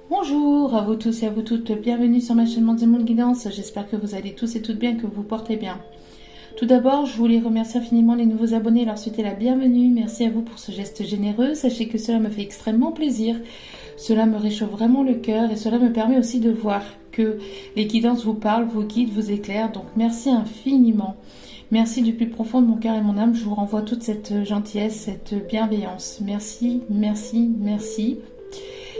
Bonjour à vous tous et à vous toutes, bienvenue sur ma chaîne Monde Guidance, j'espère que vous allez tous et toutes bien, que vous vous portez bien. Tout d'abord, je voulais remercier infiniment les nouveaux abonnés et leur souhaiter la bienvenue, merci à vous pour ce geste généreux, sachez que cela me fait extrêmement plaisir, cela me réchauffe vraiment le cœur et cela me permet aussi de voir que les guidances vous parlent, vous guident, vous éclairent, donc merci infiniment. Merci du plus profond de mon cœur et mon âme, je vous renvoie toute cette gentillesse, cette bienveillance. Merci, merci, merci.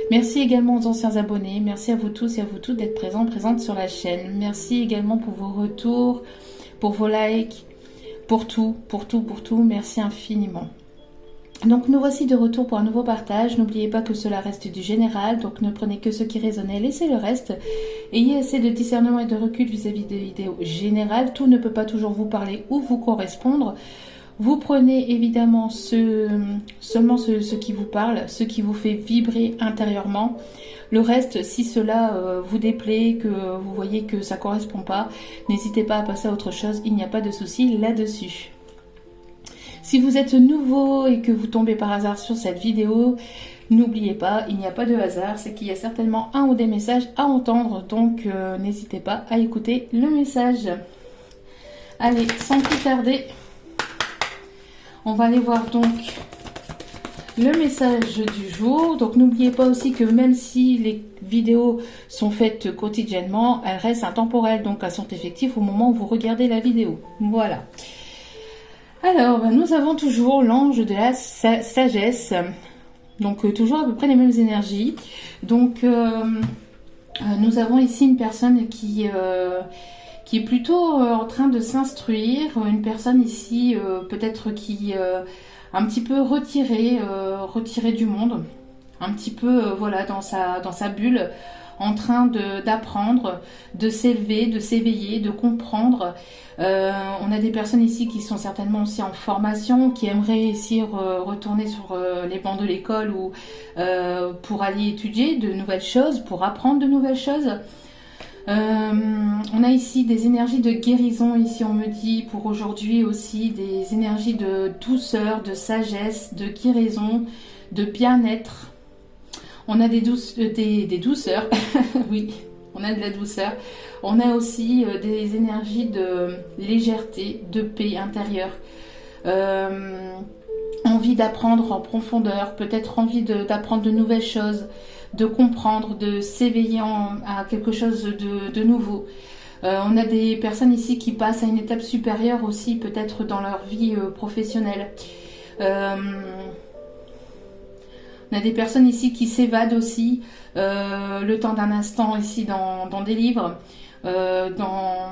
Merci également aux anciens abonnés, merci à vous tous et à vous toutes d'être présentes sur la chaîne. Merci également pour vos retours, pour vos likes, pour tout, merci infiniment. Donc nous voici de retour pour un nouveau partage, n'oubliez pas que cela reste du général, donc ne prenez que ce qui résonne et laissez le reste. Ayez assez de discernement et de recul vis-à-vis des vidéos générales, tout ne peut pas toujours vous parler ou vous correspondre. Vous prenez évidemment seulement ce qui vous parle, ce qui vous fait vibrer intérieurement. Le reste, si cela vous déplaît, que vous voyez que ça ne correspond pas, n'hésitez pas à passer à autre chose, il n'y a pas de souci là-dessus. Si vous êtes nouveau et que vous tombez par hasard sur cette vidéo, n'oubliez pas, il n'y a pas de hasard, c'est qu'il y a certainement un ou des messages à entendre, donc n'hésitez pas à écouter le message. Allez, sans plus tarder, on va aller voir donc le message du jour. Donc n'oubliez pas aussi que même si les vidéos sont faites quotidiennement, elles restent intemporelles, donc elles sont effectives au moment où vous regardez la vidéo. Voilà. Alors, nous avons toujours l'ange de la sagesse. Donc toujours à peu près les mêmes énergies. Donc nous avons ici une personne qui est plutôt en train de s'instruire, une personne ici peut-être qui un petit peu retirée du monde, un petit peu voilà dans sa bulle, en train d'apprendre, de s'élever, de s'éveiller, de comprendre. On a des personnes ici qui sont certainement aussi en formation, qui aimeraient ici retourner sur les bancs de l'école ou pour aller étudier de nouvelles choses, pour apprendre de nouvelles choses. On a ici des énergies de guérison, ici on me dit pour aujourd'hui aussi, des énergies de douceur, de sagesse, de guérison, de bien-être. On a des douceurs, oui, on a de la douceur. On a aussi des énergies de légèreté, de paix intérieure. Envie d'apprendre en profondeur, peut-être envie d'apprendre de nouvelles choses, de comprendre, de s'éveiller à quelque chose de nouveau. On a des personnes ici qui passent à une étape supérieure aussi, peut-être dans leur vie professionnelle. On a des personnes ici qui s'évadent aussi le temps d'un instant ici dans des livres, dans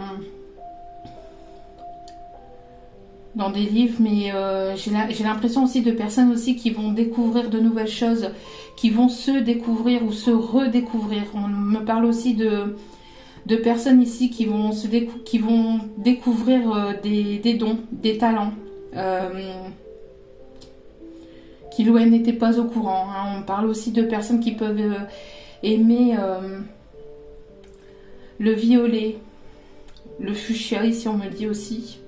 des livres, mais j'ai l'impression aussi de personnes aussi qui vont découvrir de nouvelles choses, qui vont se découvrir ou se redécouvrir. On me parle aussi de personnes ici qui vont découvrir des dons, des talents, qui loin n'étaient pas au courant. Hein. On parle aussi de personnes qui peuvent aimer le violet, le fuchsia, ici on me dit aussi.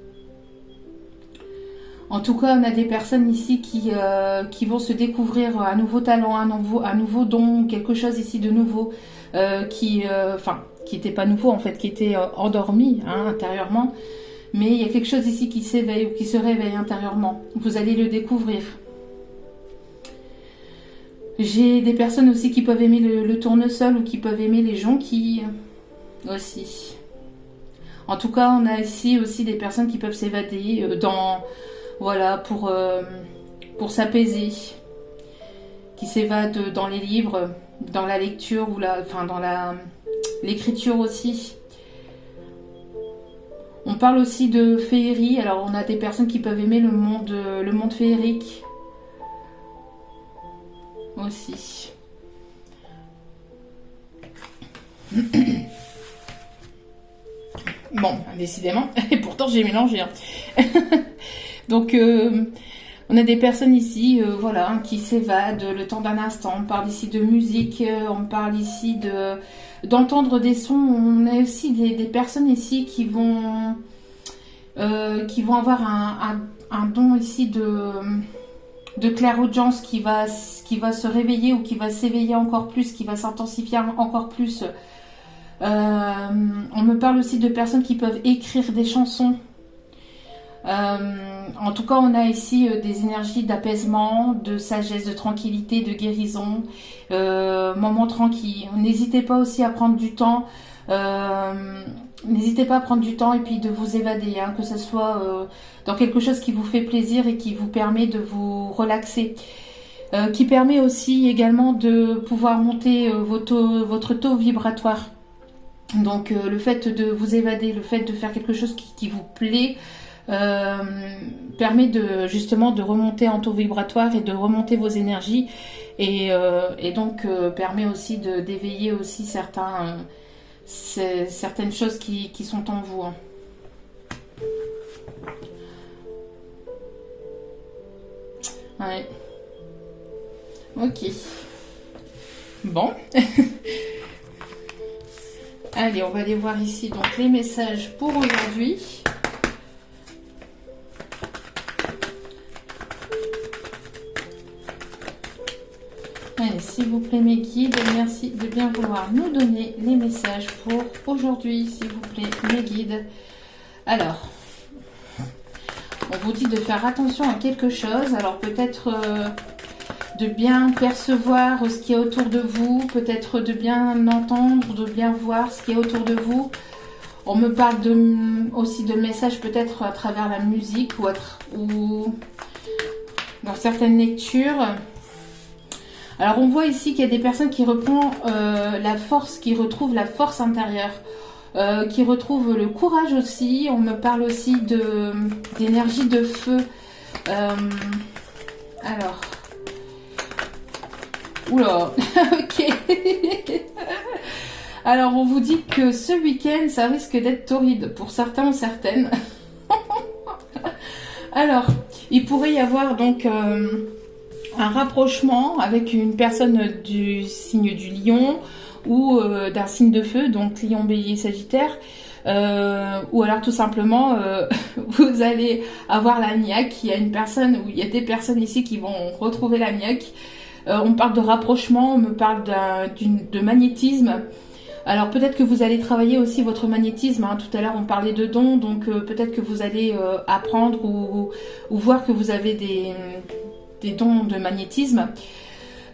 En tout cas, on a des personnes ici qui vont se découvrir un nouveau talent, un nouveau don, quelque chose ici de nouveau, qui n'était pas nouveau en fait, qui était endormi intérieurement. Mais il y a quelque chose ici qui s'éveille ou qui se réveille intérieurement. Vous allez le découvrir. J'ai des personnes aussi qui peuvent aimer le tournesol ou qui peuvent aimer les jonquilles aussi. En tout cas, on a ici aussi des personnes qui peuvent s'évader voilà, pour s'apaiser, qui s'évadent dans les livres, dans la lecture ou dans l'écriture aussi. On parle aussi de féerie. Alors, on a des personnes qui peuvent aimer le monde féerique aussi. Bon, décidément, et pourtant j'ai mélangé. Hein. Donc, on a des personnes ici, voilà, qui s'évadent le temps d'un instant. On parle ici de musique, on parle ici d'entendre des sons. On a aussi des personnes ici qui vont avoir un don ici de clairaudience qui va se réveiller ou qui va s'éveiller encore plus, qui va s'intensifier encore plus. On me parle aussi de personnes qui peuvent écrire des chansons. En tout cas, on a ici des énergies d'apaisement, de sagesse, de tranquillité, de guérison, moment tranquille. N'hésitez pas aussi à prendre du temps. N'hésitez pas à prendre du temps et puis de vous évader, hein, que ce soit dans quelque chose qui vous fait plaisir et qui vous permet de vous relaxer. Qui permet aussi également de pouvoir monter votre taux vibratoire. Donc le fait de vous évader, le fait de faire quelque chose qui vous plaît, permet justement de remonter en taux vibratoire et de remonter vos énergies et donc permet aussi d'éveiller aussi certaines choses qui sont en vous. Hein. Ouais. Ok. Bon. Allez, on va aller voir ici donc les messages pour aujourd'hui. Allez, s'il vous plaît mes guides, merci de bien vouloir nous donner les messages pour aujourd'hui, s'il vous plaît mes guides. Alors, on vous dit de faire attention à quelque chose, alors peut-être de bien percevoir ce qui est autour de vous, peut-être de bien entendre, de bien voir ce qui est autour de vous. On me parle aussi de messages peut-être à travers la musique ou dans certaines lectures. Alors on voit ici qu'il y a des personnes qui retrouvent la force intérieure, qui retrouvent le courage aussi. On me parle aussi d'énergie de feu. Alors, oula, ok. Alors on vous dit que ce week-end ça risque d'être torride pour certains ou certaines. Alors, il pourrait y avoir donc un rapprochement avec une personne du signe du lion ou d'un signe de feu, donc lion, bélier, sagittaire, ou alors tout simplement vous allez avoir la niaque. Il y a des personnes ici qui vont retrouver la niaque. On parle de rapprochement, on me parle de magnétisme. Alors peut-être que vous allez travailler aussi votre magnétisme, hein. Tout à l'heure on parlait de dons, donc peut-être que vous allez apprendre ou voir que vous avez des dons de magnétisme.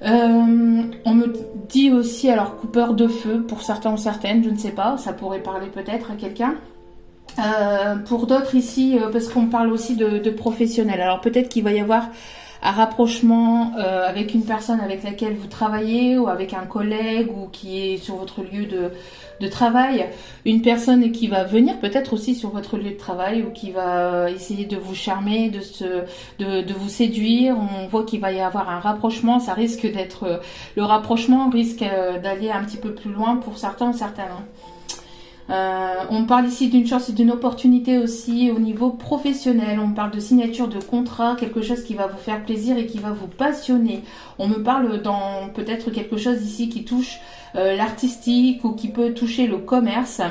On me dit aussi, alors coupeur de feu pour certains ou certaines, je ne sais pas, ça pourrait parler peut-être à quelqu'un. Pour d'autres ici, parce qu'on parle aussi de professionnels, alors peut-être qu'il va y avoir un rapprochement avec une personne avec laquelle vous travaillez ou avec un collègue ou qui est sur votre lieu de travail, une personne qui va venir peut-être aussi sur votre lieu de travail ou qui va essayer de vous charmer, de vous séduire. On voit qu'il va y avoir un rapprochement, ça risque d'être, le rapprochement risque d'aller un petit peu plus loin pour certains ou certaines. On parle ici d'une chance et d'une opportunité aussi au niveau professionnel. On parle de signature de contrat, quelque chose qui va vous faire plaisir et qui va vous passionner. On me parle dans peut-être quelque chose ici qui touche l'artistique ou qui peut toucher le commerce.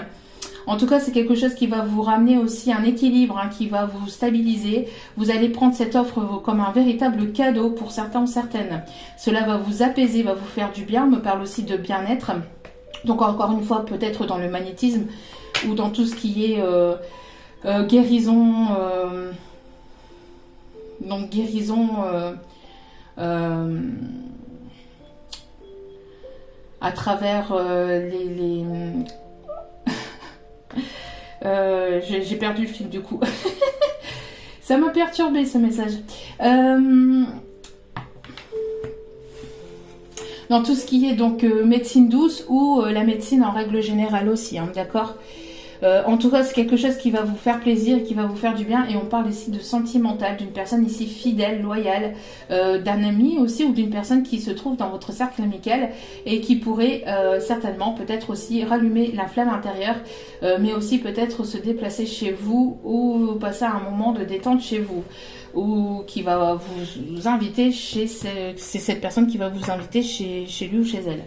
En tout cas, c'est quelque chose qui va vous ramener aussi un équilibre, hein, qui va vous stabiliser. Vous allez prendre cette offre comme un véritable cadeau pour certains ou certaines. Cela va vous apaiser, va vous faire du bien. On me parle aussi de bien-être. Donc encore une fois, peut-être dans le magnétisme ou dans tout ce qui est guérison. Donc guérison à travers les j'ai perdu le fil du coup. Ça m'a perturbé ce message. Dans tout ce qui est donc médecine douce ou la médecine en règle générale aussi, hein, d'accord. En tout cas, c'est quelque chose qui va vous faire plaisir et qui va vous faire du bien. Et on parle ici de sentimental, d'une personne ici fidèle, loyale, d'un ami aussi ou d'une personne qui se trouve dans votre cercle amical et qui pourrait certainement peut-être aussi rallumer la flamme intérieure, mais aussi peut-être se déplacer chez vous ou passer un moment de détente chez vous. Ou qui va vous inviter c'est cette personne qui va vous inviter chez lui ou chez elle.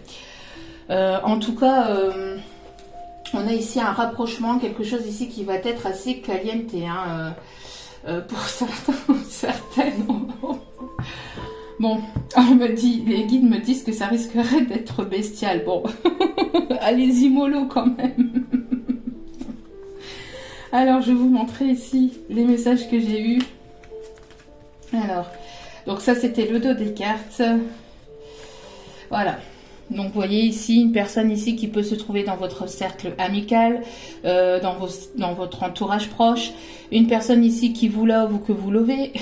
En tout cas, on a ici un rapprochement, quelque chose ici qui va être assez caliente, hein, pour certains ou certaines. Bon, on me dit, les guides me disent que ça risquerait d'être bestial. Bon, allez-y mollo quand même. Alors, je vais vous montrer ici les messages que j'ai eus. Alors, donc ça c'était le dos des cartes. Voilà. Donc vous voyez ici une personne ici qui peut se trouver dans votre cercle amical, dans votre entourage proche, une personne ici qui vous love ou que vous lovez,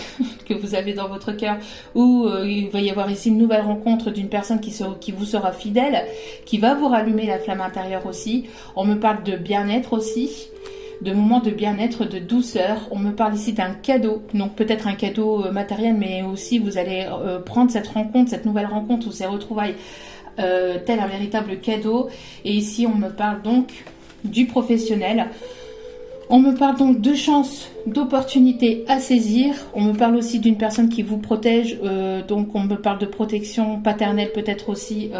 que vous avez dans votre cœur, ou il va y avoir ici une nouvelle rencontre d'une personne qui vous sera fidèle, qui va vous rallumer la flamme intérieure aussi. On me parle de bien-être aussi, de moments de bien-être, de douceur. On me parle ici d'un cadeau, donc peut-être un cadeau matériel, mais aussi vous allez prendre cette rencontre, cette nouvelle rencontre ou ces retrouvailles tel un véritable cadeau. Et ici on me parle donc du professionnel, on me parle donc de chances, d'opportunités à saisir. On me parle aussi d'une personne qui vous protège, donc on me parle de protection paternelle, peut-être aussi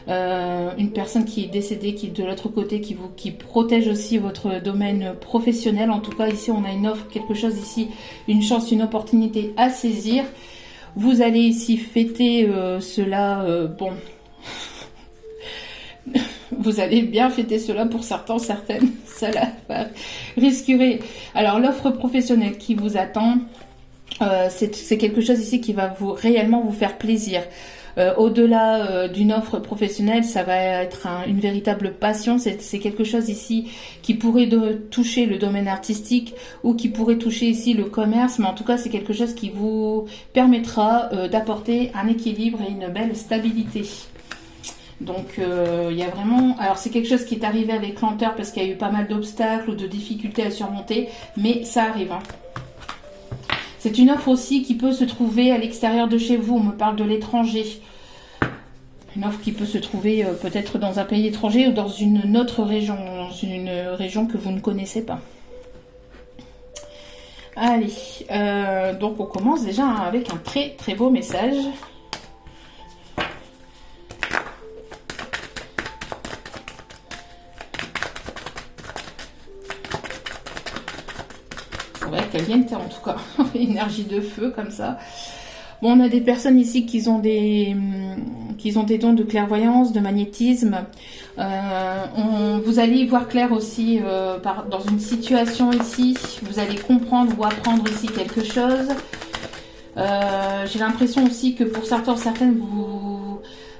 une personne qui est décédée, qui est de l'autre côté, qui protège aussi votre domaine professionnel. En tout cas ici on a une offre, quelque chose ici, une chance, une opportunité à saisir. Vous allez ici fêter cela, bon, vous allez bien fêter cela pour certains, certaines, cela risquerait. Alors l'offre professionnelle qui vous attend, c'est quelque chose ici qui va réellement vous faire plaisir. Au-delà d'une offre professionnelle, ça va être une véritable passion. C'est quelque chose ici qui pourrait toucher le domaine artistique ou qui pourrait toucher ici le commerce, mais en tout cas c'est quelque chose qui vous permettra d'apporter un équilibre et une belle stabilité. Donc il y a vraiment, alors c'est quelque chose qui est arrivé avec lenteur parce qu'il y a eu pas mal d'obstacles ou de difficultés à surmonter, mais ça arrive, hein. C'est une offre aussi qui peut se trouver à l'extérieur de chez vous. On me parle de l'étranger. Une offre qui peut se trouver peut-être dans un pays étranger ou dans une autre région, dans une région que vous ne connaissez pas. Allez, donc on commence déjà avec un très très beau message. Caliente en tout cas, énergie de feu comme ça. Bon, on a des personnes ici qui ont des dons de clairvoyance, de magnétisme. Vous allez y voir clair aussi dans une situation ici. Vous allez comprendre ou apprendre ici quelque chose. J'ai l'impression aussi que pour certains, certaines,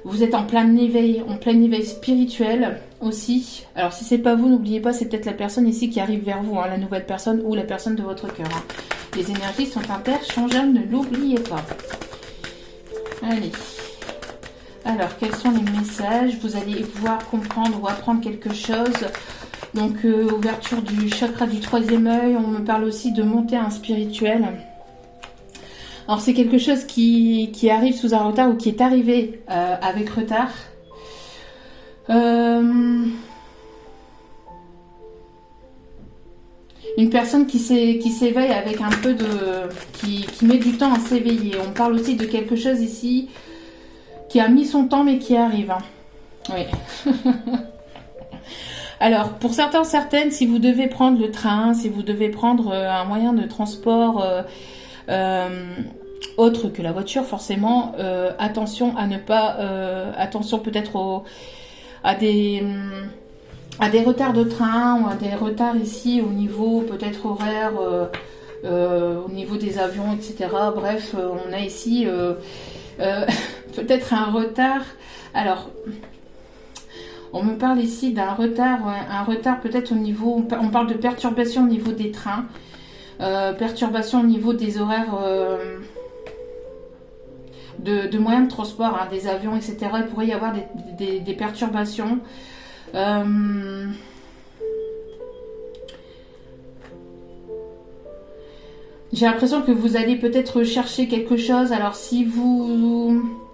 vous êtes en plein éveil spirituel aussi. Alors si c'est pas vous, n'oubliez pas, c'est peut-être la personne ici qui arrive vers vous, hein, la nouvelle personne ou la personne de votre cœur, hein. Les énergies sont interchangeables, ne l'oubliez pas. Allez. Alors, quels sont les messages? Vous allez voir, comprendre ou apprendre quelque chose. Donc, ouverture du chakra du troisième œil. On me parle aussi de monter un spirituel. Alors c'est quelque chose qui arrive sous un retard ou qui est arrivé avec retard. Une personne qui s'éveille avec un peu de... qui met du temps à s'éveiller. On parle aussi de quelque chose ici qui a mis son temps mais qui arrive, hein. Oui. Alors, pour certains, certaines, si vous devez prendre le train, si vous devez prendre un moyen de transport... autre que la voiture, forcément, attention à ne pas, attention peut-être à des retards de train ou à des retards ici au niveau peut-être horaire, au niveau des avions, etc. Bref, on a ici peut-être un retard. Alors, on me parle ici d'un retard, un retard peut-être au niveau, on parle de perturbation au niveau des trains. Perturbation au niveau des horaires de moyens de transport, hein, des avions, etc. Il pourrait y avoir des perturbations. J'ai l'impression que vous allez peut-être chercher quelque chose. Alors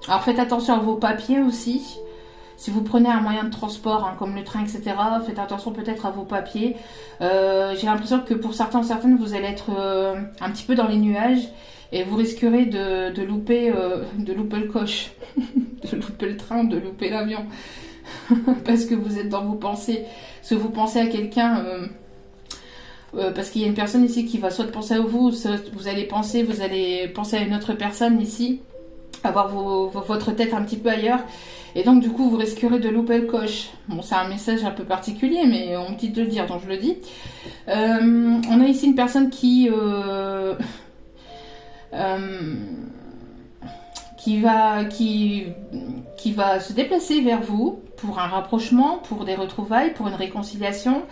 alors faites attention à vos papiers aussi. Si vous prenez un moyen de transport, hein, comme le train, etc., faites attention peut-être à vos papiers. J'ai l'impression que pour certains ou certaines, vous allez être un petit peu dans les nuages et vous risquerez de louper le coche, de louper le train, de louper l'avion. Parce que vous êtes dans vos pensées. Si vous pensez à quelqu'un... parce qu'il y a une personne ici qui va soit penser à vous, soit vous allez penser à une autre personne ici. avoir votre tête un petit peu ailleurs. Et donc du coup vous risquerez de louper le coche. Bon, c'est un message un peu particulier, mais on me dit de le dire, donc je le dis. On a ici une personne qui va se déplacer vers vous pour un rapprochement, pour des retrouvailles, pour une réconciliation.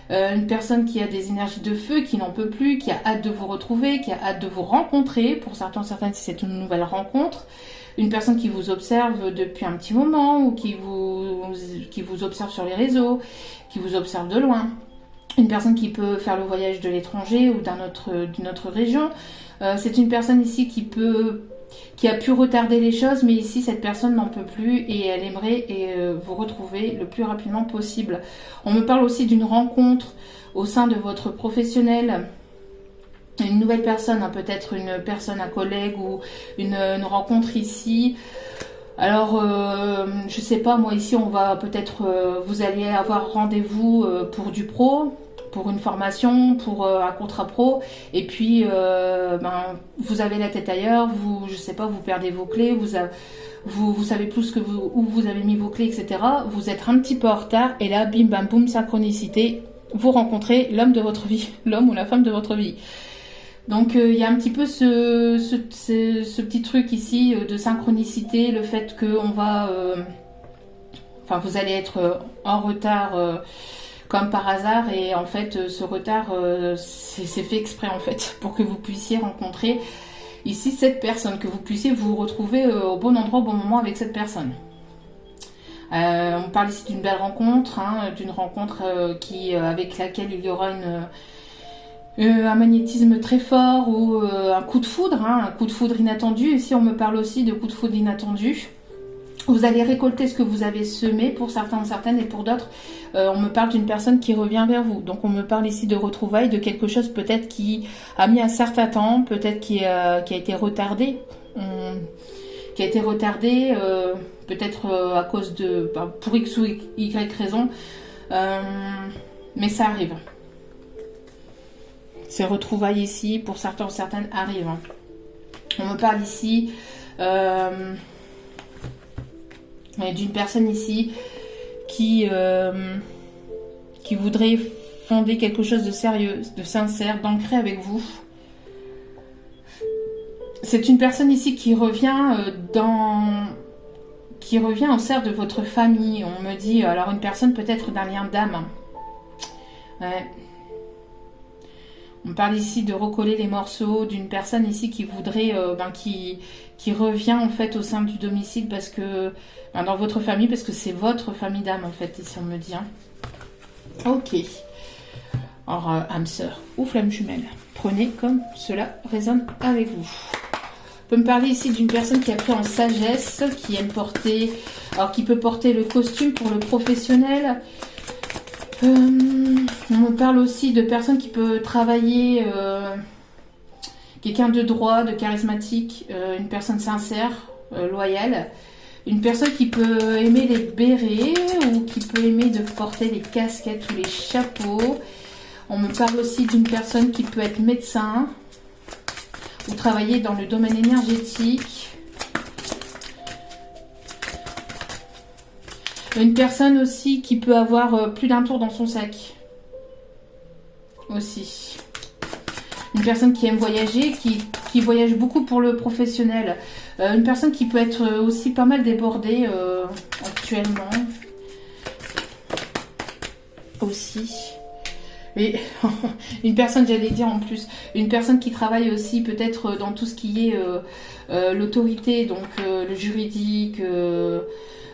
Une personne qui a des énergies de feu, qui n'en peut plus, qui a hâte de vous retrouver, qui a hâte de vous rencontrer. Pour certains, certaines, si c'est une nouvelle rencontre. Une personne qui vous observe depuis un petit moment ou qui vous observe sur les réseaux, qui vous observe de loin. Une personne qui peut faire le voyage de l'étranger ou d'une autre région. C'est une personne ici qui a pu retarder les choses, mais ici cette personne n'en peut plus et elle aimerait vous retrouver le plus rapidement possible. On me parle aussi d'une rencontre au sein de votre professionnel, une nouvelle personne, hein, peut-être une personne, un collègue ou une rencontre ici. Alors, je sais pas, moi ici on va peut-être, vous allez avoir rendez-vous pour du pro, pour une formation, pour un contrat pro, et puis vous avez la tête ailleurs, je sais pas, vous perdez vos clés, vous savez plus où vous avez mis vos clés, etc. Vous êtes un petit peu en retard, et là, bim bam boum, synchronicité, vous rencontrez l'homme de votre vie, l'homme ou la femme de votre vie. Donc il y a un petit peu ce petit truc ici de synchronicité, le fait que vous allez être en retard comme par hasard, et en fait ce retard c'est fait exprès en fait pour que vous puissiez rencontrer ici cette personne, que vous puissiez vous retrouver au bon endroit au bon moment avec cette personne. On parle ici d'une belle rencontre, hein, d'une rencontre avec laquelle il y aura un magnétisme très fort ou un coup de foudre, hein, un coup de foudre inattendu. Ici on me parle aussi de coup de foudre inattendu. Vous allez récolter ce que vous avez semé pour certains, certaines, et pour d'autres, on me parle d'une personne qui revient vers vous. Donc on me parle ici de retrouvailles, de quelque chose peut-être qui a mis un certain temps, peut-être qui a été retardé, peut-être à cause pour X ou Y raison, mais ça arrive. Ces retrouvailles ici, pour certains, certaines, arrivent. Hein. On me parle ici d'une personne ici qui voudrait fonder quelque chose de sérieux, de sincère, d'ancré avec vous. C'est une personne ici qui revient au sein de votre famille. On me dit, alors une personne peut-être d'un lien d'âme. Ouais. On parle ici de recoller les morceaux, d'une personne ici qui voudrait, qui revient en fait au sein du domicile, parce que dans votre famille, parce que c'est votre famille d'âme en fait, ici on me dit. Hein. Ok. Alors, âme sœur ou flamme jumelle, prenez comme cela résonne avec vous. On peut me parler ici d'une personne qui a pris en sagesse, qui aime porter, alors qui peut porter le costume pour le professionnel. On me parle aussi de personnes qui peuvent travailler, quelqu'un de droit, de charismatique, une personne sincère, loyale, une personne qui peut aimer les bérets ou qui peut aimer de porter les casquettes ou les chapeaux. On me parle aussi d'une personne qui peut être médecin ou travailler dans le domaine énergétique. Une personne aussi qui peut avoir plus d'un tour dans son sac. Aussi. Une personne qui aime voyager, qui voyage beaucoup pour le professionnel. Une personne qui peut être aussi pas mal débordée actuellement. Aussi. Et une personne, j'allais dire en plus, une personne qui travaille aussi peut-être dans tout ce qui est l'autorité, donc le juridique,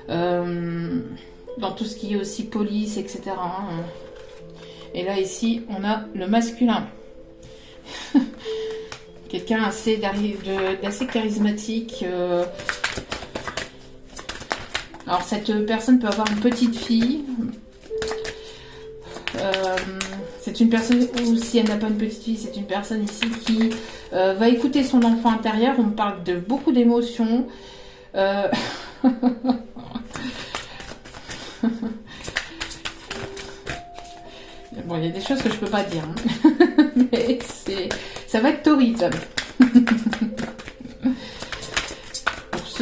dans tout ce qui est aussi police, etc. Et là ici on a le masculin. Quelqu'un d'assez charismatique. Alors cette personne peut avoir une petite fille. C'est une personne, ou si elle n'a pas une petite fille, c'est une personne ici qui va écouter son enfant intérieur. On me parle de beaucoup d'émotions. Bon, il y a des choses que je peux pas dire, hein. Mais ça va être torride.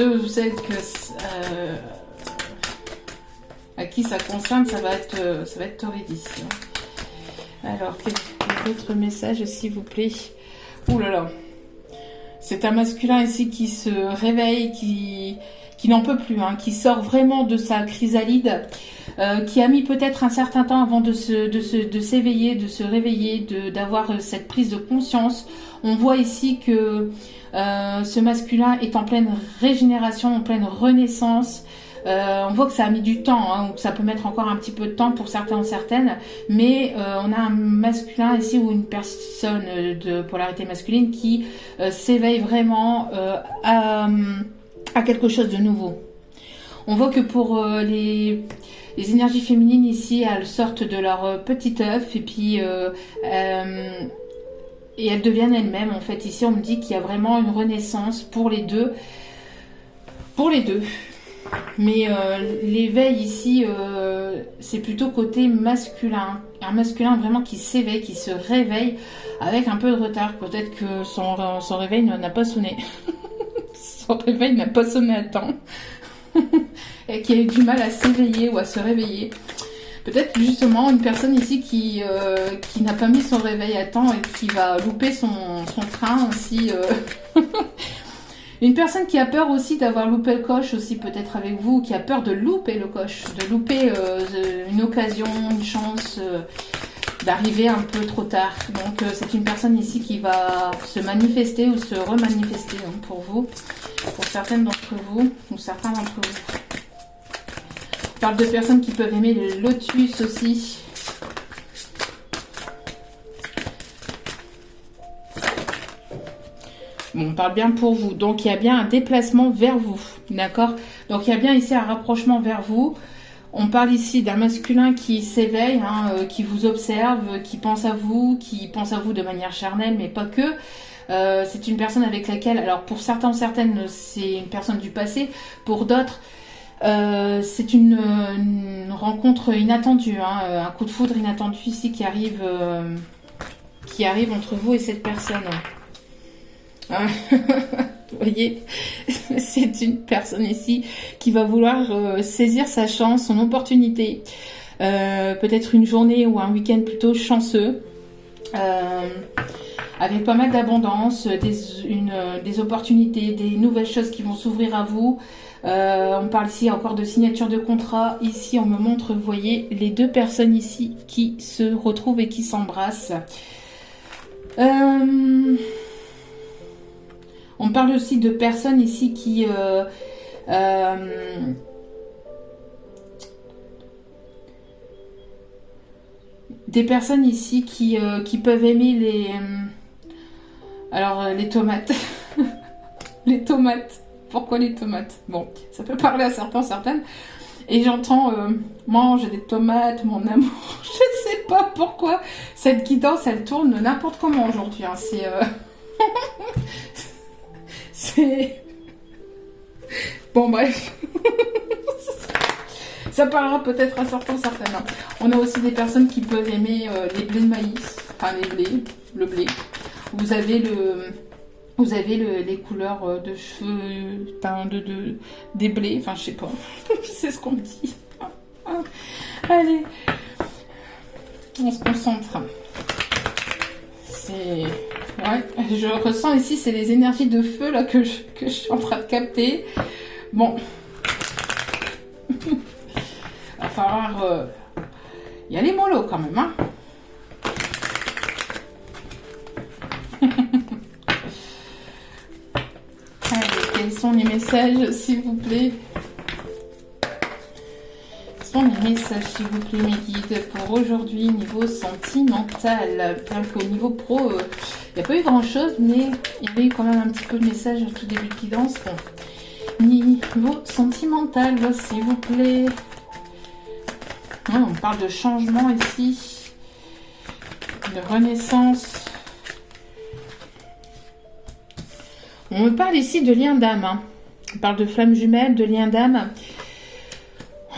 ceux ou celles à qui ça concerne, ça va être torride ici. Alors, quel autre message, s'il vous plaît? Ouh là là. C'est un masculin ici qui se réveille, qui n'en peut plus, hein, qui sort vraiment de sa chrysalide, qui a mis peut-être un certain temps avant de s'éveiller, de se réveiller, d'avoir cette prise de conscience. On voit ici que ce masculin est en pleine régénération, en pleine renaissance. On voit que ça a mis du temps, hein, ou que ça peut mettre encore un petit peu de temps pour certains ou certaines, mais on a un masculin ici ou une personne de polarité masculine qui s'éveille vraiment à quelque chose de nouveau. On voit que pour les énergies féminines ici, elles sortent de leur petit œuf et puis et elles deviennent elles-mêmes. En fait, ici, on me dit qu'il y a vraiment une renaissance pour les deux. Pour les deux. Mais l'éveil ici, c'est plutôt côté masculin. Un masculin vraiment qui s'éveille, qui se réveille avec un peu de retard. Peut-être que son réveil n'a pas sonné. Son réveil n'a pas sonné à temps. Et qui a eu du mal à s'éveiller ou à se réveiller. Peut-être justement une personne ici qui n'a pas mis son réveil à temps et qui va louper son train aussi. Une personne qui a peur aussi d'avoir loupé le coche aussi peut-être avec vous, qui a peur de louper le coche, de louper une occasion, une chance, d'arriver un peu trop tard. Donc c'est une personne ici qui va se manifester ou se remanifester, hein, pour vous, pour certaines d'entre vous ou certains d'entre vous. On parle de personnes qui peuvent aimer le lotus aussi. Bon, on parle bien pour vous. Donc, il y a bien un déplacement vers vous. D'accord? Donc, il y a bien ici un rapprochement vers vous. On parle ici d'un masculin qui s'éveille, hein, qui vous observe, qui pense à vous de manière charnelle, mais pas que. C'est une personne avec laquelle, alors pour certains ou certaines, c'est une personne du passé. Pour d'autres, c'est une rencontre inattendue, hein, un coup de foudre inattendu ici qui arrive entre vous et cette personne. Vous voyez, c'est une personne ici qui va vouloir saisir sa chance, son opportunité. Peut-être une journée ou un week-end plutôt chanceux, avec pas mal d'abondance, des opportunités, des nouvelles choses qui vont s'ouvrir à vous. On parle ici encore de signature de contrat. Ici, on me montre, vous voyez, les deux personnes ici qui se retrouvent et qui s'embrassent. On parle aussi de personnes ici qui... des personnes ici qui peuvent aimer les... alors, les tomates. Les tomates. Pourquoi les tomates? Bon, ça peut parler à certains, certaines. Et j'entends mange des tomates, mon amour. Je sais pas pourquoi. Cette guidance, elle tourne n'importe comment aujourd'hui. Hein. C'est... Bon, bref. Ça parlera peut-être à certains, certaines. Hein. On a aussi des personnes qui peuvent aimer les blés de maïs. Enfin, le blé. Vous avez les couleurs de cheveux des blés. Enfin, je sais pas. C'est ce qu'on me dit. Allez. On se concentre. Ouais, je ressens ici, c'est les énergies de feu là que je suis en train de capter. Bon. Il va falloir y aller mollo quand même, hein. Allez, quels sont les messages, s'il vous plaît? Quels sont les messages, s'il vous plaît, mes guides, pour aujourd'hui, niveau sentimental? Bien qu'au niveau pro, il n'y a pas eu grand-chose, mais il y avait eu quand même un petit peu de messages au tout début de guidance. Bon. Niveau sentimental, s'il vous plaît. On parle de changement ici, de renaissance. On me parle ici de lien d'âme. Hein. On parle de flamme jumelle, de lien d'âme.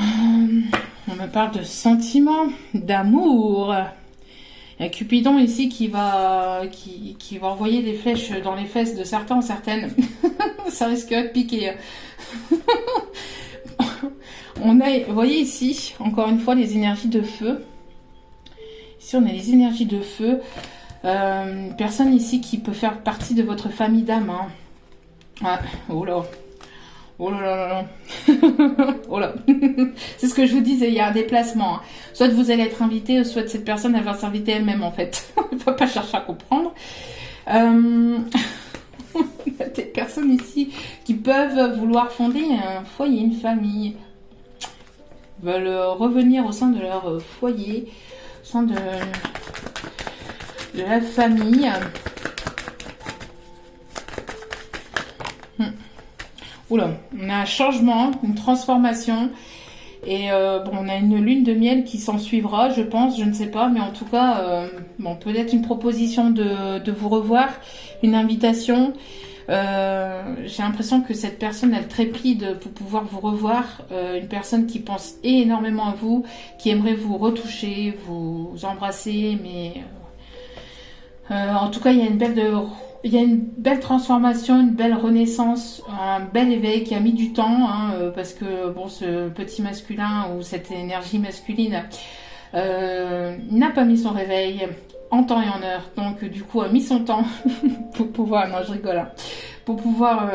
On me parle de sentiments, d'amour. Il y a Cupidon ici qui va envoyer des flèches dans les fesses de certains, certaines. Ça risquerait de piquer. Vous voyez ici, encore une fois, les énergies de feu. Ici, on a les énergies de feu. Une personne ici qui peut faire partie de votre famille d'âme. Hein. Ah, oh là. Oh là là là là. Oh là. C'est ce que je vous disais, il y a un déplacement. Hein. Soit vous allez être invité, soit cette personne elle va s'inviter elle-même en fait. Il ne faut pas chercher à comprendre. Il y a des personnes ici qui peuvent vouloir fonder un foyer, une famille. Ils veulent revenir au sein de leur foyer, au sein de la famille. Oula, on a un changement, une transformation. Et bon, on a une lune de miel qui s'en suivra, je pense, je ne sais pas. Mais en tout cas, bon, peut-être une proposition de vous revoir, une invitation. J'ai l'impression que cette personne, elle trépide pour pouvoir vous revoir. Une personne qui pense énormément à vous, qui aimerait vous retoucher, vous embrasser. Mais en tout cas, il y a une belle transformation, une belle renaissance, un bel éveil qui a mis du temps, hein, parce que bon, ce petit masculin ou cette énergie masculine n'a pas mis son réveil en temps et en heure, donc du coup a mis son temps pour pouvoir, non je rigole, hein, pour pouvoir,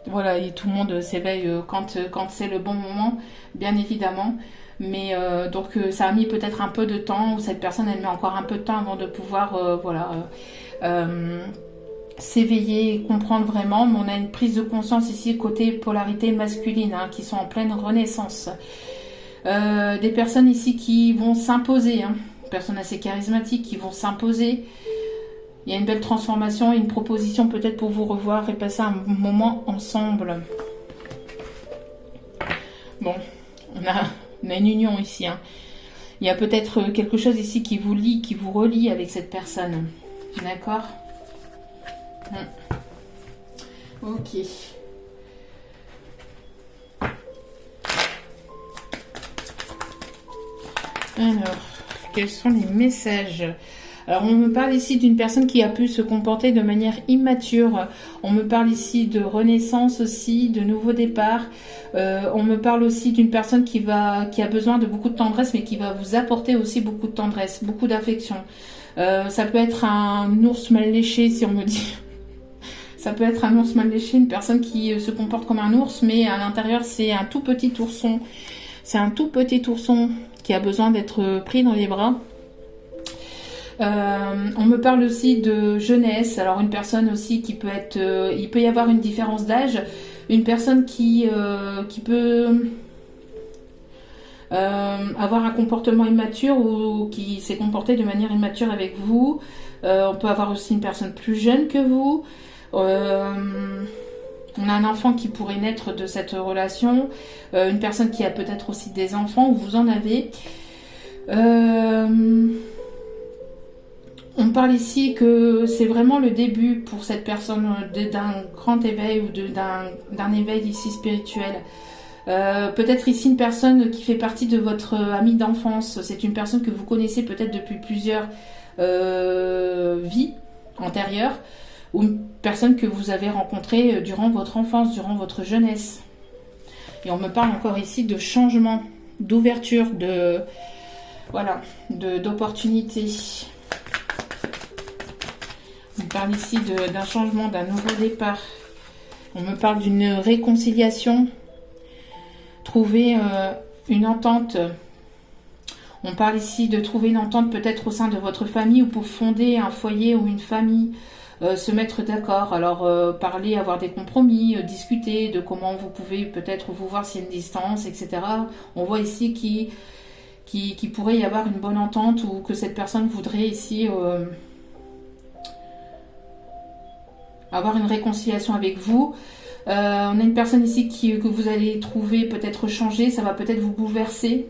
voilà, et tout le monde s'éveille quand c'est le bon moment, bien évidemment. Mais donc ça a mis peut-être un peu de temps, ou cette personne elle met encore un peu de temps avant de pouvoir s'éveiller et comprendre vraiment. Mais on a une prise de conscience ici côté polarité masculine, hein, qui sont en pleine renaissance. Des personnes ici qui vont s'imposer, hein, personnes assez charismatiques qui vont s'imposer. Il y a une belle transformation et une proposition peut-être pour vous revoir et passer un moment ensemble. Bon, on a une union ici, hein. Il y a peut-être quelque chose ici qui vous lie, qui vous relie avec cette personne. D'accord ? Ok. Alors, quels sont les messages ? Alors, on me parle ici d'une personne qui a pu se comporter de manière immature. On me parle ici de renaissance aussi, de nouveau départ. On me parle aussi d'une personne qui a besoin de beaucoup de tendresse, mais qui va vous apporter aussi beaucoup de tendresse, beaucoup d'affection. Ça peut être un ours mal léché, si on me dit. Ça peut être un ours mal léché, une personne qui se comporte comme un ours, mais à l'intérieur, c'est un tout petit ourson. C'est un tout petit ourson qui a besoin d'être pris dans les bras. On me parle aussi de jeunesse. Alors une personne aussi qui peut être... il peut y avoir une différence d'âge. Une personne qui peut avoir un comportement immature ou qui s'est comporté de manière immature avec vous. On peut avoir aussi une personne plus jeune que vous. On a un enfant qui pourrait naître de cette relation. Une personne qui a peut-être aussi des enfants, ou vous en avez. On parle ici que c'est vraiment le début pour cette personne d'un grand éveil ou d'un éveil ici spirituel. Peut-être ici une personne qui fait partie de votre ami d'enfance. C'est une personne que vous connaissez peut-être depuis plusieurs vies antérieures, ou une personne que vous avez rencontrée durant votre enfance, durant votre jeunesse. Et on me parle encore ici de changement, d'ouverture, d'opportunité. On parle ici d'un changement, d'un nouveau départ. On me parle d'une réconciliation. Trouver une entente. On parle ici de trouver une entente peut-être au sein de votre famille ou pour fonder un foyer ou une famille. Se mettre d'accord. Alors parler, avoir des compromis, discuter de comment vous pouvez peut-être vous voir s'il y a une distance, etc. On voit ici qu'il pourrait y avoir une bonne entente ou que cette personne voudrait ici... avoir une réconciliation avec vous. On a une personne ici que vous allez trouver peut-être changer, ça va peut-être vous bouleverser.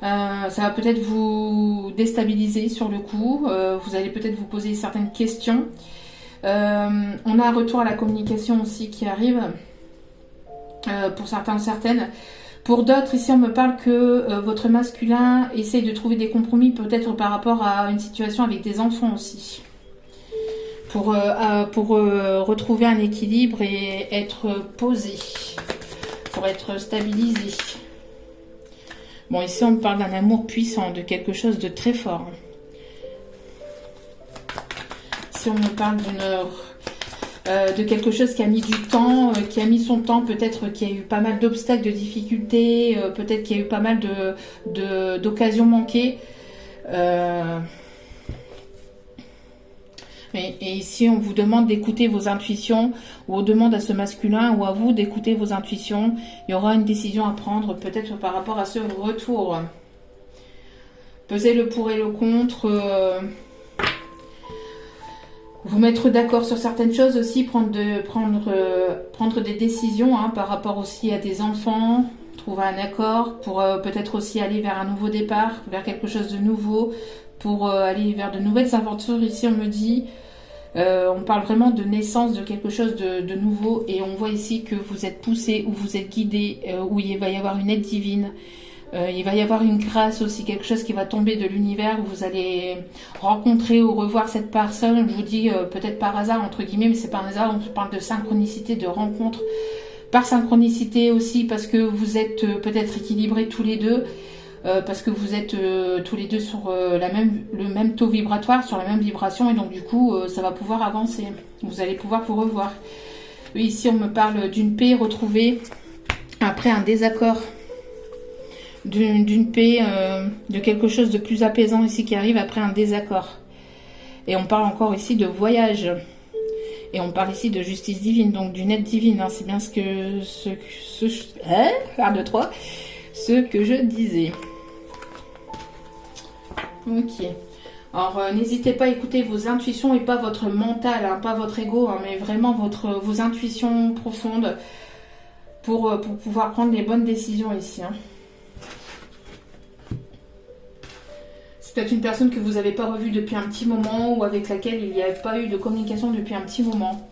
Ça va peut-être vous déstabiliser sur le coup. Vous allez peut-être vous poser certaines questions. On a un retour à la communication aussi qui arrive pour certains ou certaines. Pour d'autres, ici, on me parle que votre masculin essaye de trouver des compromis, peut-être par rapport à une situation avec des enfants aussi. Pour retrouver un équilibre et être posé, pour être stabilisé. Bon, ici, on me parle d'un amour puissant, de quelque chose de très fort. Ici, on me parle de quelque chose qui a mis du temps, qui a mis son temps, peut-être qu'il y a eu pas mal d'obstacles, de difficultés, peut-être qu'il y a eu pas mal d'occasions manquées. Et ici, on vous demande d'écouter vos intuitions, ou on demande à ce masculin ou à vous d'écouter vos intuitions. Il y aura une décision à prendre, peut-être par rapport à ce retour. Pesez le pour et le contre. Vous mettre d'accord sur certaines choses aussi, prendre des décisions par rapport aussi à des enfants, trouver un accord pour peut-être aussi aller vers un nouveau départ, vers quelque chose de nouveau, pour aller vers de nouvelles aventures. Ici, on me dit... on parle vraiment de naissance de quelque chose de nouveau et on voit ici que vous êtes poussé ou vous êtes guidé, où il va y avoir une aide divine. Il va y avoir une grâce aussi, quelque chose qui va tomber de l'univers, où vous allez rencontrer ou revoir cette personne. Je vous dis peut-être par hasard, entre guillemets, mais c'est pas un hasard, on parle de synchronicité, de rencontre. Par synchronicité aussi, parce que vous êtes peut-être équilibrés tous les deux. Parce que vous êtes tous les deux sur le même taux vibratoire, sur la même vibration, et donc du coup, ça va pouvoir avancer. Vous allez pouvoir vous revoir. Ici, on me parle d'une paix retrouvée après un désaccord, d'une paix, de quelque chose de plus apaisant ici qui arrive après un désaccord. Et on parle encore ici de voyage. Et on parle ici de justice divine, donc d'une aide divine. Hein. C'est bien ce que je disais. Ok. Alors, n'hésitez pas à écouter vos intuitions et pas votre mental, pas votre ego, mais vraiment vos intuitions profondes pour pouvoir prendre les bonnes décisions ici. C'est peut-être une personne que vous n'avez pas revue depuis un petit moment ou avec laquelle il n'y a pas eu de communication depuis un petit moment.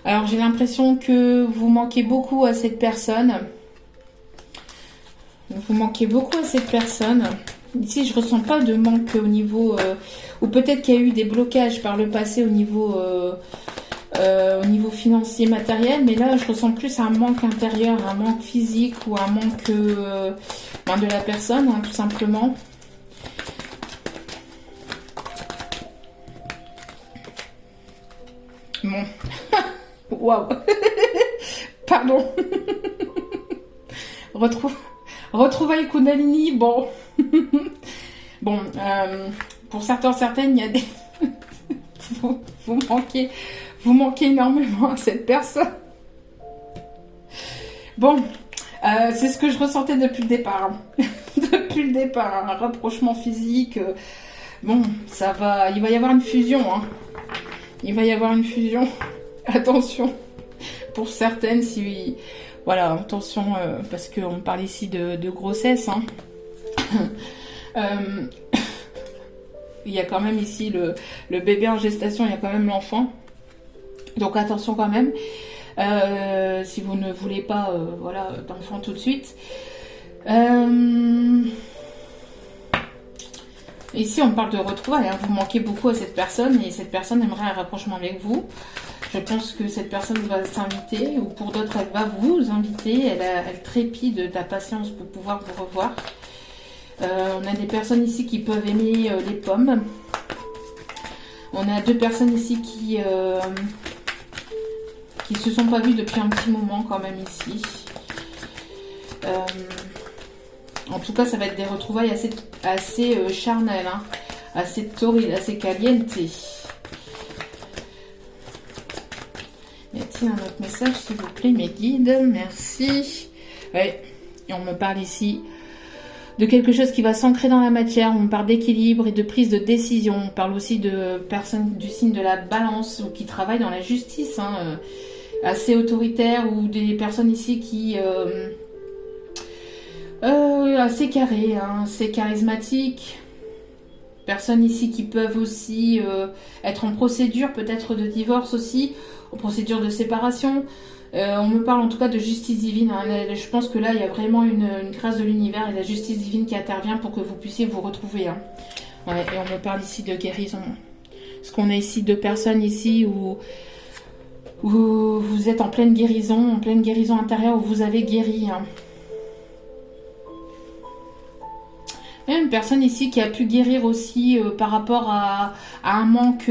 Alors, j'ai l'impression que vous manquez beaucoup à cette personne. Vous manquez beaucoup à cette personne. Ici, je ressens pas de manque au niveau... ou peut-être qu'il y a eu des blocages par le passé au niveau financier, matériel. Mais là, je ressens plus un manque intérieur, un manque physique ou un manque de la personne, tout simplement. Bon... Waouh. Pardon. Retrouvailles Kundalini, bon. Bon, pour certaines, il y a des... vous manquez énormément à cette personne. Bon, c'est ce que je ressentais depuis le départ. Depuis le départ, un rapprochement physique. Bon, ça va... Il va y avoir une fusion. Il va y avoir une fusion. Attention, pour certaines, si... Voilà, attention, parce qu'on parle ici de grossesse. Il y a quand même ici le bébé en gestation, il y a quand même l'enfant. Donc attention quand même, si vous ne voulez pas d'enfant tout de suite. Ici, on parle de retrouvailles. Vous manquez beaucoup à cette personne et cette personne aimerait un rapprochement avec vous. Je pense que cette personne va s'inviter, ou pour d'autres, elle va vous inviter. Elle trépide d'impatience pour pouvoir vous revoir. On a des personnes ici qui peuvent aimer les pommes. On a deux personnes ici qui se sont pas vues depuis un petit moment quand même ici. En tout cas, ça va être des retrouvailles assez charnelles, assez torrides, assez caliente. Y a-t-il un autre message, s'il vous plaît, mes guides? Merci. Ouais. Et on me parle ici de quelque chose qui va s'ancrer dans la matière. On me parle d'équilibre et de prise de décision. On parle aussi de personnes du signe de la balance ou qui travaillent dans la justice, assez autoritaire, ou des personnes ici qui... assez carrées, assez charismatiques. Personnes ici qui peuvent aussi être en procédure, peut-être de divorce aussi, en procédure de séparation. On me parle en tout cas de justice divine. Hein. Je pense que là, il y a vraiment une grâce de l'univers et la justice divine qui intervient pour que vous puissiez vous retrouver. Hein. Ouais, et on me parle ici de guérison. Parce qu'on a ici deux personnes ici où vous êtes en pleine guérison intérieure, où vous avez guéri. Hein. Il y a une personne ici qui a pu guérir aussi par rapport à un manque...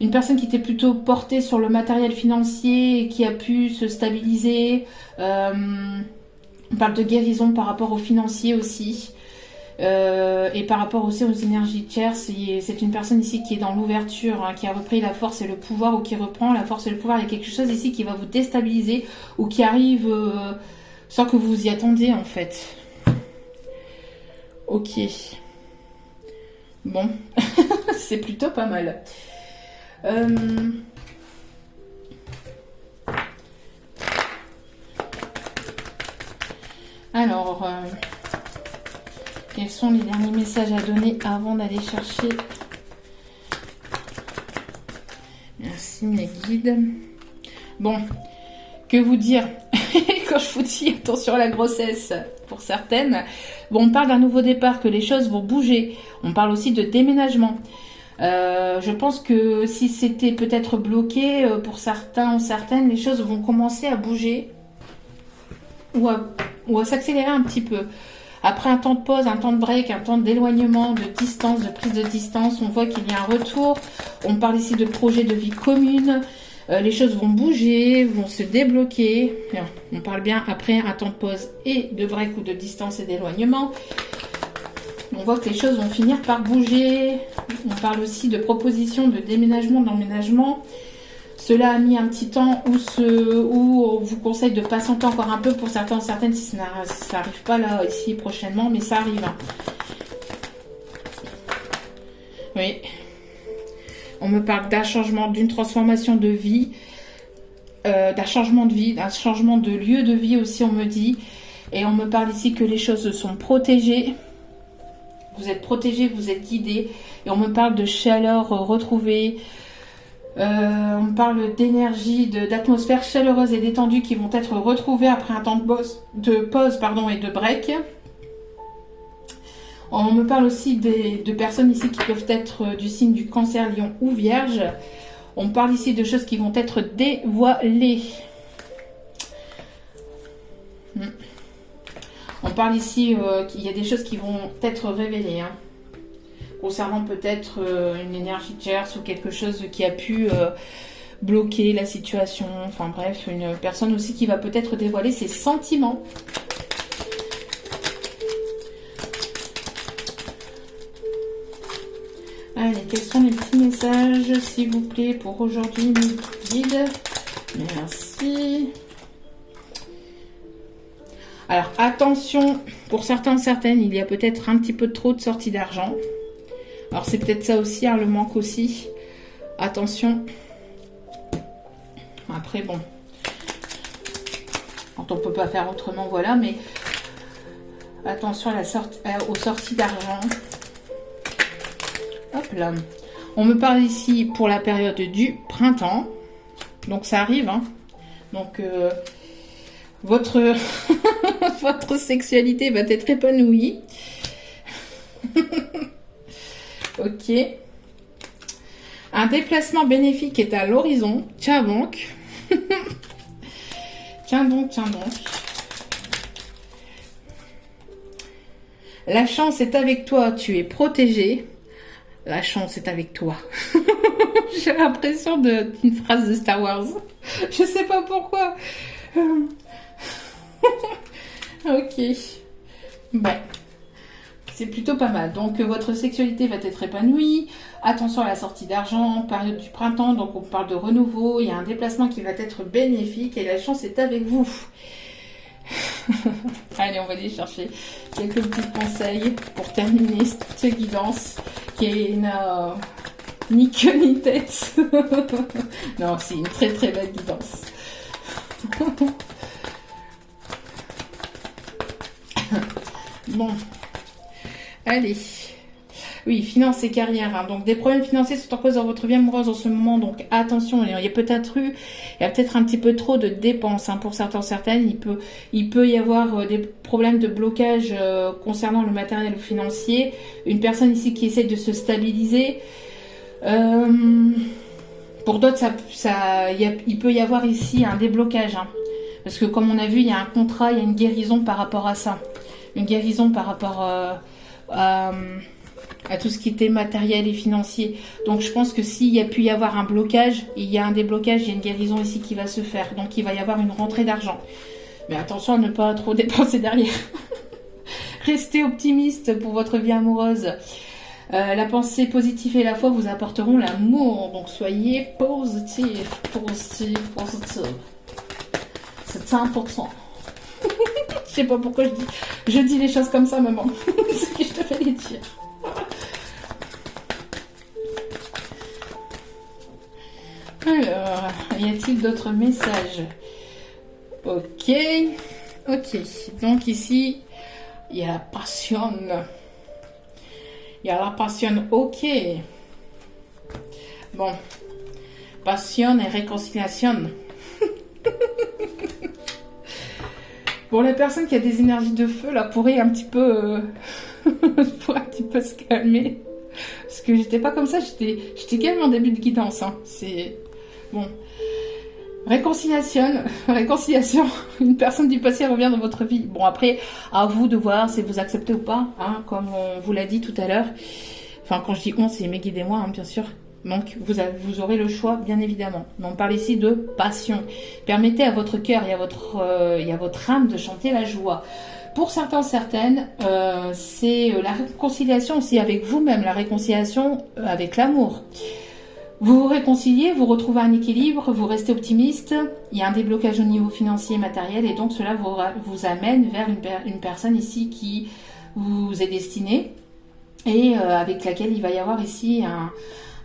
une personne qui était plutôt portée sur le matériel financier et qui a pu se stabiliser. On parle de guérison par rapport au financier aussi. Et par rapport aussi aux énergies tierces, c'est une personne ici qui est dans l'ouverture, hein, qui a repris la force et le pouvoir, ou qui reprend la force et le pouvoir. Il y a quelque chose ici qui va vous déstabiliser ou qui arrive sans que vous vous y attendiez en fait. Ok. Bon, c'est plutôt pas mal. Alors, quels sont les derniers messages à donner avant d'aller chercher? Merci mes guides. Bon, que vous dire? Quand je vous dis attention à la grossesse, pour certaines, bon, on parle d'un nouveau départ, que les choses vont bouger. On parle aussi de déménagement. Je pense que si c'était peut-être bloqué pour certains ou certaines, les choses vont commencer à bouger ou à s'accélérer un petit peu. Après un temps de pause, un temps de break, un temps d'éloignement, de distance, de prise de distance, on voit qu'il y a un retour. On parle ici de projet de vie commune. Les choses vont bouger, vont se débloquer. On parle bien après un temps de pause et de break ou de distance et d'éloignement. On voit que les choses vont finir par bouger. On parle aussi de propositions de déménagement, d'emménagement. Cela a mis un petit temps où on vous conseille de patienter encore un peu pour certains ou certaines si ça n'arrive pas là, ici, prochainement, mais ça arrive. Hein. Oui. On me parle d'un changement, d'une transformation de vie, d'un changement de vie, d'un changement de lieu de vie aussi, on me dit. Et on me parle ici que les choses sont protégées. Vous êtes protégés, vous êtes guidés. Et on me parle de chaleur retrouvée. On me parle d'énergie, d'atmosphère chaleureuse et détendue qui vont être retrouvées après un temps de pause et de break. On me parle aussi de personnes ici qui peuvent être du signe du Cancer, Lion ou Vierge. On parle ici de choses qui vont être dévoilées. On parle ici qu'il y a des choses qui vont être révélées. Hein, concernant peut-être une énergie tierce ou quelque chose qui a pu bloquer la situation. Enfin bref, une personne aussi qui va peut-être dévoiler ses sentiments. Allez, quels sont les petits messages, s'il vous plaît, pour aujourd'hui, mes guides? Merci. Alors, attention, pour certains, certaines, il y a peut-être un petit peu trop de sorties d'argent. Alors, c'est peut-être ça aussi, hein, le manque aussi. Attention. Après, bon. Quand on ne peut pas faire autrement, voilà, mais attention à aux sorties d'argent. Hop là. On me parle ici pour la période du printemps. Donc, ça arrive, hein. Donc, votre sexualité va être épanouie. Ok. Un déplacement bénéfique est à l'horizon. Tiens donc. Tiens donc, tiens donc. La chance est avec toi, tu es protégé. La chance est avec toi. J'ai l'impression d'une phrase de Star Wars. Je sais pas pourquoi. Ok. Ouais. C'est plutôt pas mal. Donc, votre sexualité va être épanouie. Attention à la sortie d'argent, période du printemps. Donc, on parle de renouveau. Il y a un déplacement qui va être bénéfique et la chance est avec vous. Allez, on va aller chercher quelques petits conseils pour terminer cette guidance qui n'a ni queue ni tête. Non, c'est une très très belle guidance. Bon. Allez, Oui, finances et carrière. Hein. Donc des problèmes financiers sont en cause dans votre vie amoureuse en ce moment. Donc attention, il y a peut-être un petit peu trop de dépenses hein, pour certains, certaines. Il peut y avoir des problèmes de blocage concernant le matériel financier. Une personne ici qui essaie de se stabiliser. Pour d'autres, il peut y avoir ici un déblocage. Hein. Parce que comme on a vu, il y a un contrat, il y a une guérison par rapport à ça. Une guérison par rapport à tout ce qui était matériel et financier. Donc je pense que s'il y a pu y avoir un blocage, il y a un déblocage, il y a une guérison ici qui va se faire. Donc il va y avoir une rentrée d'argent. Mais attention à ne pas trop dépenser derrière. Restez optimiste pour votre vie amoureuse. La pensée positive et la foi vous apporteront l'amour. Donc soyez positif. C'est 100%. Je sais pas pourquoi je dis les choses comme ça, maman. C'est ce que je te fais les dire. Alors, y a-t-il d'autres messages? Ok. Donc ici, il y a la passion. Ok. Bon. Passion et réconciliation. Pour la personne qui a des énergies de feu, là, pourrait un petit peu, se calmer. Parce que j'étais pas comme ça, j'étais calme en début de guidance. Hein. C'est bon. Réconciliation. Une personne du passé revient dans votre vie. Bon, après, à vous de voir si vous acceptez ou pas, hein, comme on vous l'a dit tout à l'heure. Enfin, quand je dis on, c'est mes guides et moi, hein, bien sûr. Donc, vous aurez le choix, bien évidemment. Mais on parle ici de passion. Permettez à votre cœur et à votre âme de chanter la joie. Pour certains, certaines, c'est la réconciliation aussi avec vous-même, la réconciliation avec l'amour. Vous vous réconciliez, vous retrouvez un équilibre, vous restez optimiste, il y a un déblocage au niveau financier et matériel, et donc cela vous amène vers une personne ici qui vous est destinée, et avec laquelle il va y avoir ici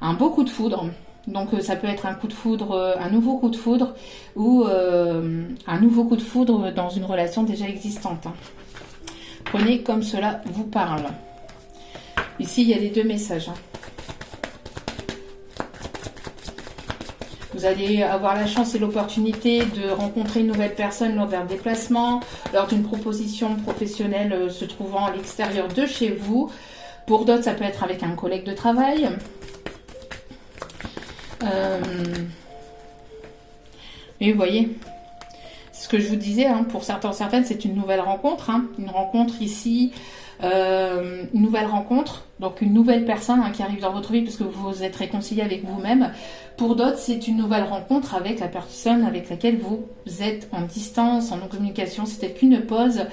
un beau coup de foudre. Donc ça peut être un coup de foudre, un nouveau coup de foudre, ou un nouveau coup de foudre dans une relation déjà existante. Prenez comme cela vous parle. Ici, il y a les deux messages. Vous allez avoir la chance et l'opportunité de rencontrer une nouvelle personne lors d'un déplacement, lors d'une proposition professionnelle se trouvant à l'extérieur de chez vous. Pour d'autres, ça peut être avec un collègue de travail. Et vous voyez, c'est ce que je vous disais, hein, pour certains, certaines, c'est une nouvelle rencontre. Hein, une rencontre ici, une nouvelle rencontre, donc une nouvelle personne qui arrive dans votre vie parce que vous vous êtes réconcilié avec vous-même. Pour d'autres, c'est une nouvelle rencontre avec la personne avec laquelle vous êtes en distance, en non-communication. C'est peut-être qu'une pause.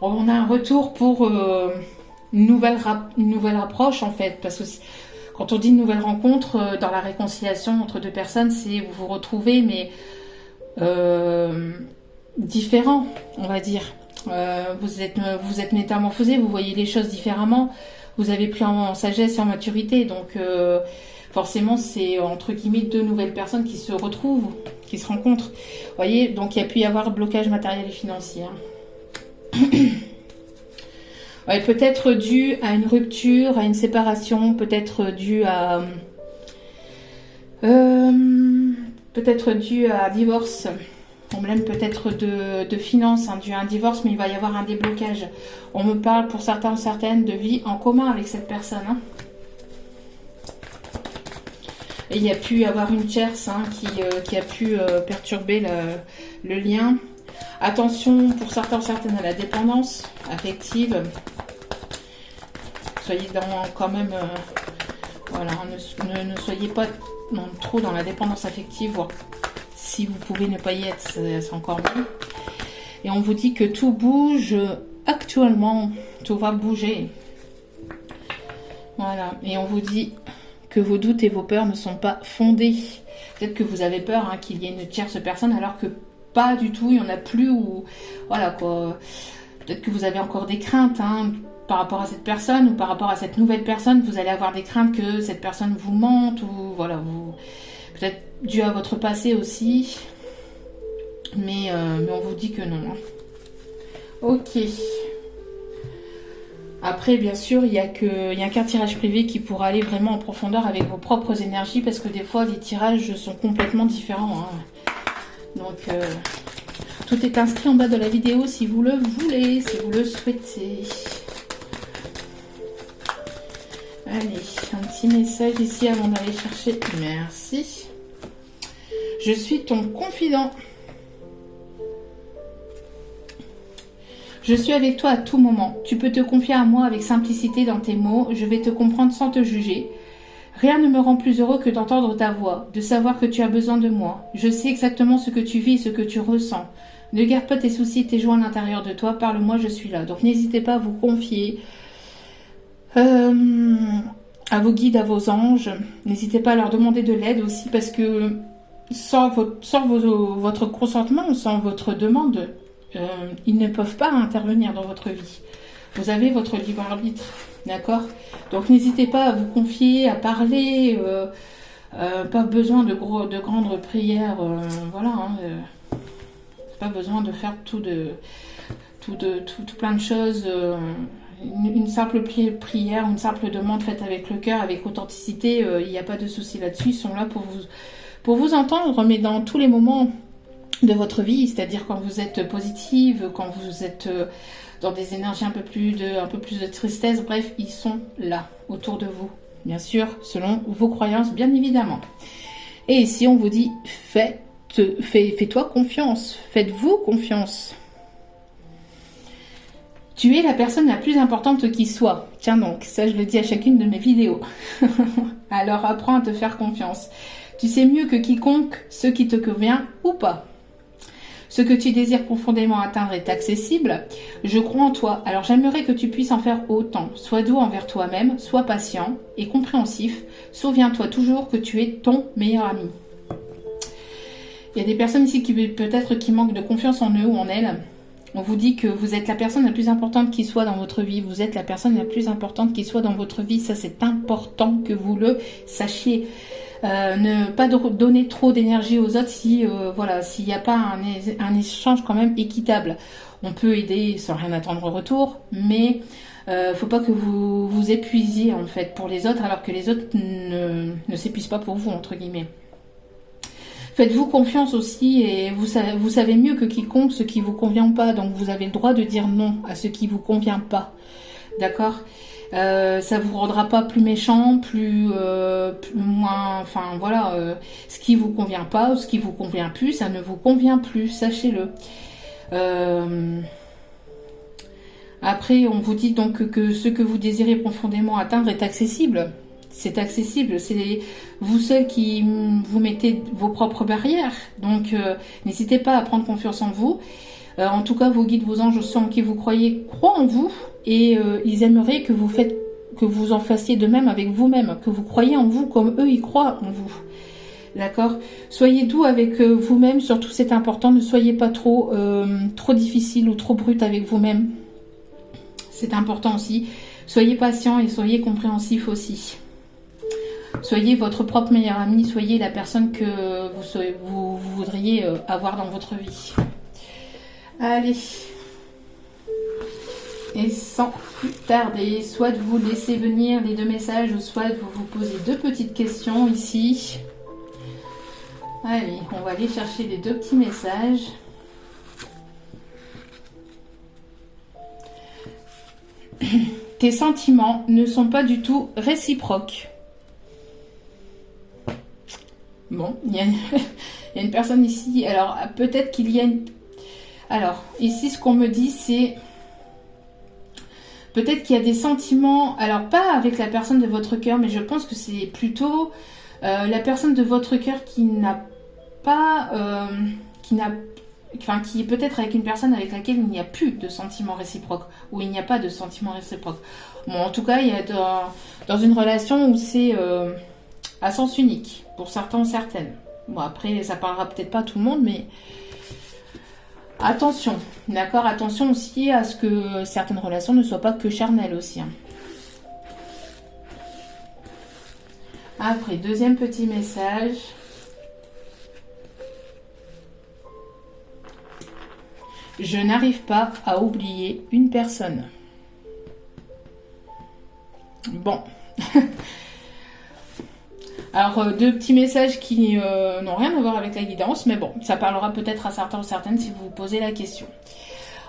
On a un retour pour une nouvelle approche en fait, parce que quand on dit une nouvelle rencontre dans la réconciliation entre deux personnes, c'est vous vous retrouvez, mais différents, on va dire. Vous êtes métamorphosé, vous voyez les choses différemment, vous avez plus en sagesse et en maturité, donc forcément c'est entre guillemets deux nouvelles personnes qui se retrouvent, qui se rencontrent. Vous voyez, donc il y a pu y avoir blocage matériel et financier. Ouais, peut-être dû à une rupture, à une séparation, peut-être dû à un divorce. On me l'aime peut-être de finances, dû à un divorce, mais il va y avoir un déblocage. On me parle pour certains ou certaines de vie en commun avec cette personne. Hein. Et il y a pu y avoir une tierce qui a pu perturber le lien. Attention pour certains ou certaines à la dépendance affective. Soyez quand même... voilà, ne soyez pas trop dans la dépendance affective, voire si vous pouvez ne pas y être, c'est encore mieux. Et on vous dit que tout bouge actuellement, tout va bouger. Voilà, et on vous dit que vos doutes et vos peurs ne sont pas fondés. Peut-être que vous avez peur qu'il y ait une tierce personne, alors que pas du tout, il n'y en a plus. Ou voilà quoi. Peut-être que vous avez encore des craintes par rapport à cette personne ou par rapport à cette nouvelle personne. Vous allez avoir des craintes que cette personne vous mente ou voilà, peut-être dû à votre passé aussi, mais on vous dit que non. Ok. Après, bien sûr, il n'y a qu'un tirage privé qui pourra aller vraiment en profondeur avec vos propres énergies, parce que des fois, les tirages sont complètement différents. Hein. Donc, tout est inscrit en bas de la vidéo si vous le voulez, si vous le souhaitez. Allez, un petit message ici avant d'aller chercher. Merci. Je suis ton confident. Je suis avec toi à tout moment. Tu peux te confier à moi avec simplicité dans tes mots. Je vais te comprendre sans te juger. Rien ne me rend plus heureux que d'entendre ta voix, de savoir que tu as besoin de moi. Je sais exactement ce que tu vis et ce que tu ressens. Ne garde pas tes soucis et tes joies à l'intérieur de toi. Parle-moi, je suis là. Donc n'hésitez pas à vous confier à vos guides, à vos anges. N'hésitez pas à leur demander de l'aide aussi, parce que sans votre consentement, sans votre demande, ils ne peuvent pas intervenir dans votre vie. Vous avez votre libre arbitre, d'accord? Donc n'hésitez pas à vous confier, à parler, pas besoin de grandes prières, voilà, hein, pas besoin de faire tout plein de choses, une simple prière, une simple demande faite avec le cœur, avec authenticité, il n'y a pas de souci là-dessus, ils sont là pour vous entendre, mais dans tous les moments de votre vie, c'est-à-dire quand vous êtes positive, quand vous êtes dans des énergies un peu plus de tristesse, bref, ils sont là, autour de vous. Bien sûr, selon vos croyances, bien évidemment. Et ici, on vous dit, fais-toi confiance, faites-vous confiance. Tu es la personne la plus importante qui soit. Tiens donc, ça je le dis à chacune de mes vidéos. Alors apprends à te faire confiance. Tu sais mieux que quiconque ce qui te convient ou pas. Ce que tu désires profondément atteindre est accessible. Je crois en toi, alors j'aimerais que tu puisses en faire autant. Sois doux envers toi-même, sois patient et compréhensif. Souviens-toi toujours que tu es ton meilleur ami. Il y a des personnes ici qui manquent de confiance en eux ou en elles. On vous dit que vous êtes la personne la plus importante qui soit dans votre vie. Vous êtes la personne la plus importante qui soit dans votre vie. Ça, c'est important que vous le sachiez. Ne pas donner trop d'énergie aux autres si voilà, s'il n'y a pas un échange quand même équitable. On peut aider sans rien attendre en retour, mais faut pas que vous vous épuisiez en fait pour les autres, alors que les autres ne s'épuisent pas pour vous, entre guillemets. Faites-vous confiance aussi, et vous savez mieux que quiconque ce qui vous convient pas, donc vous avez le droit de dire non à ce qui vous convient pas. D'accord ? Ça vous rendra pas plus méchant, plus moins, enfin voilà, ce qui vous convient pas ou ce qui vous convient plus, ça ne vous convient plus, sachez-le. Après, on vous dit donc que ce que vous désirez profondément atteindre est accessible. C'est accessible, c'est vous seul qui vous mettez vos propres barrières. Donc n'hésitez pas à prendre confiance en vous. En tout cas, vos guides, vos anges sont en qui vous croyez, croient en vous, et ils aimeraient que vous en fassiez de même avec vous-même, que vous croyez en vous comme eux, ils croient en vous. D'accord ? Soyez doux avec vous-même, surtout c'est important, ne soyez pas trop difficile ou trop brut avec vous-même. C'est important aussi. Soyez patient et soyez compréhensif aussi. Soyez votre propre meilleur ami, soyez la personne que vous voudriez avoir dans votre vie. Allez, et sans plus tarder, soit de vous laisser venir les deux messages, soit de vous poser deux petites questions ici. Allez, on va aller chercher les deux petits messages. Tes sentiments ne sont pas du tout réciproques. Bon, il y a une personne ici, alors peut-être qu'il y a une... Alors, ici, ce qu'on me dit, c'est... Peut-être qu'il y a des sentiments... Alors, pas avec la personne de votre cœur, mais je pense que c'est plutôt la personne de votre cœur qui n'a pas... qui est peut-être avec une personne avec laquelle il n'y a plus de sentiments réciproques, ou il n'y a pas de sentiments réciproques. Bon, en tout cas, il y a dans une relation où c'est à sens unique, pour certains ou certaines. Bon, après, ça parlera peut-être pas à tout le monde, mais... Attention, d'accord, attention aussi à ce que certaines relations ne soient pas que charnelles aussi. Hein. Après, deuxième petit message. Je n'arrive pas à oublier une personne. bon. Alors, deux petits messages qui n'ont rien à voir avec la guidance, mais bon, ça parlera peut-être à certains ou certaines si vous vous posez la question.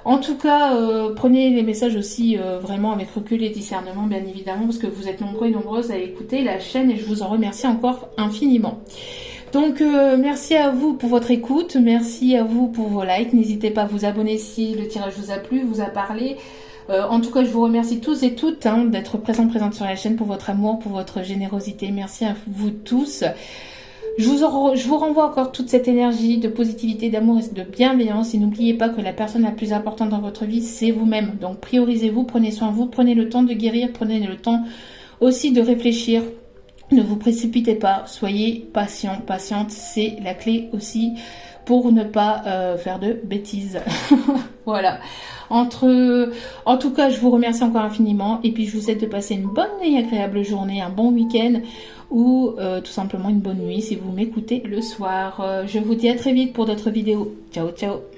En tout cas, prenez les messages aussi vraiment avec recul et discernement, bien évidemment, parce que vous êtes nombreux et nombreuses à écouter la chaîne et je vous en remercie encore infiniment. Donc, merci à vous pour votre écoute, merci à vous pour vos likes. N'hésitez pas à vous abonner si le tirage vous a plu, vous a parlé. En tout cas, je vous remercie tous et toutes d'être présentes sur la chaîne, pour votre amour, pour votre générosité. Merci à vous tous. Je vous renvoie encore toute cette énergie de positivité, d'amour et de bienveillance. Et n'oubliez pas que la personne la plus importante dans votre vie, c'est vous-même. Donc, priorisez-vous, prenez soin de vous, prenez le temps de guérir, prenez le temps aussi de réfléchir. Ne vous précipitez pas, soyez patient, patiente, c'est la clé aussi pour ne pas faire de bêtises. Voilà. En tout cas, je vous remercie encore infiniment et puis je vous souhaite de passer une bonne et agréable journée, un bon week-end ou tout simplement une bonne nuit si vous m'écoutez le soir. Je vous dis à très vite pour d'autres vidéos. Ciao, ciao.